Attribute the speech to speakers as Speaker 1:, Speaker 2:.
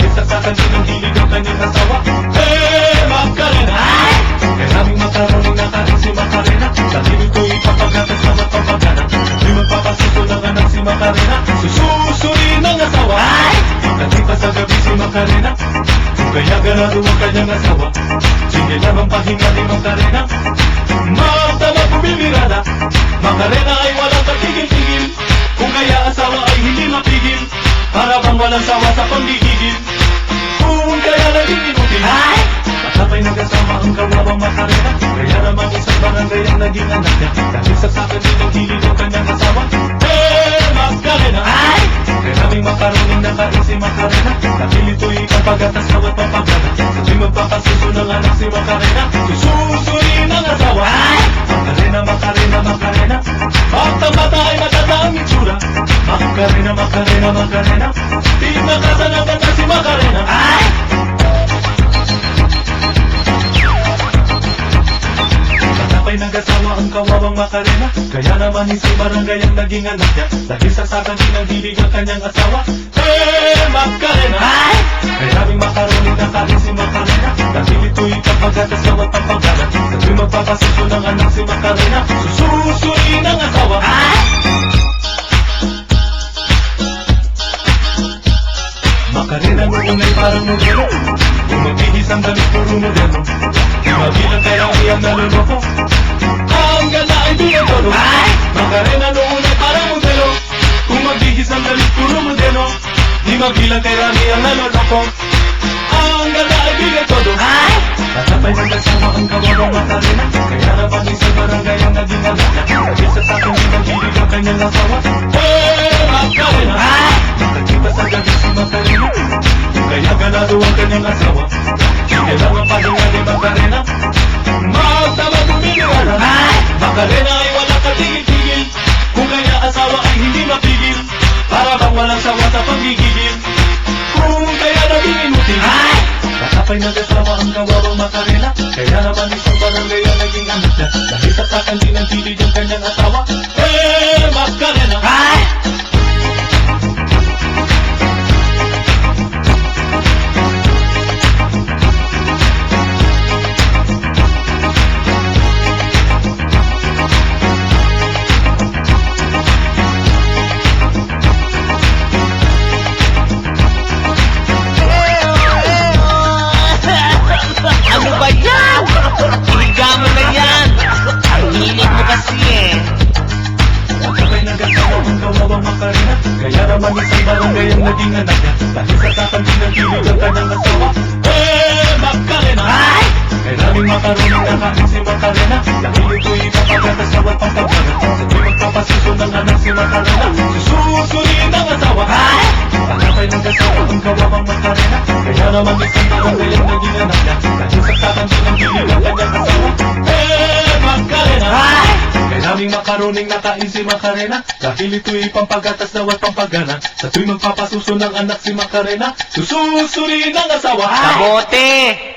Speaker 1: Dahil saksakan din ang hilig ng kanyang asawa. Macarena! Maraming makaroning nakain si Macarena. Dahil ito'y papagatas na mapapagana. Di magpapasuso ng anak si Macarena. Sususurin ng asawa. Kanita sa gabi si Macarena. Kung kaya ganado ang kanyang asawa. Sige lamang pahinga ni Macarena. Magtama bumibirada. Macarena ay walang katigil-tigil. Kung kaya asawa ay hindi mapigil. Para bang walang sawa sa panggigigil. Kung kaya naging inutil. Patapay nag-asama ang kawawang Macarena. Kaya naman isang barangay ang naging anak niya. Dahil saksakan din ang hilig ng kanyang asawa. Macarena! Maraming makaroning nakain si Macarena. Dahil ito'y kapagatas na at papagana. Sa'yo'y magpapasuso ng anak si Macarena. Sususurin ang asawa. Macarena, Macarena, Macarena. Magtamata ay matataang itsura. Macarena, Macarena, Macarena. Tinakasan ang kanta si Macarena. Patapay nag-asawa ang kawawang Macarena. Kaya naman isang barangay ang naging anak niya. Dahil saksakan din ang hilig ng kanyang asawa. Macarena! Maraming makaroning nakain si Macarena. Dahil ito'y kapagatas na at papagana. Sa'yo'y magpapasuso ng anak si Macarena. Sususurin ang asawa. Macarena noon ay parang modelo. Kung magbihis ang damit puro modelo. Mabilang kaya iyang naluloko. Ang ganda ay binatolo. Macarena noon ay parang modelo. Kung magbihis ang damit puro modelo. Di mabilang kaya iyang naluloko. Ang ganda ay binatolo. Patapay nag-asawa ang kawawang Macarena. Kaya naman isang barangay ang naging anak niya. Dahil sa sakin din ang hilig ang kanyang asawa. Macarena! Nakakita sa gabi si Macarena. Kaya ganado ang kanyang asawa. Sige lang ang pahinga ni Macarena. Magtama bumibirada. Macarena ay walang katigil-tigil. Kung kaya asawa ay hindi mapigil. Para bang walang sawa sa pagigigil. Kung kaya naging inutil. Patapay nag-asawa ang kawawang Macarena. Kaya naman isang barangay ang naging anak niya. Dahil saksakan din ang hilig ng kanyang asawa. Macarena!
Speaker 2: Ano ba yan? Higa mo na yan. Ang hilig mo kasi eh.
Speaker 1: Patapay nag-asawa ang kawawang Macarena. Kaya naman isang barangay ang naging anak niya. Dahil saksakan din ang hilig ng kanyang asawa. Macarena! Maraming makaroning nakain si Macarena. Dahil ito'y papagatas na at pampagana. Sa'yo'y magpapasuso ng anak si Macarena. Sususurin ang asawa. Patapay nag-asawa ang kawawang Macarena. Kaya naman isang barangay ang naging anak niya. Dahil saksakan din ang hilig ng kanyang asawa. Macarena! Maraming makaroning nakain si Macarena. Dahil ito'y pampagatas daw at pampagana. Sa tuwing magpapasuso ng anak si Macarena. Sususurin ang asawa.
Speaker 2: Kabote!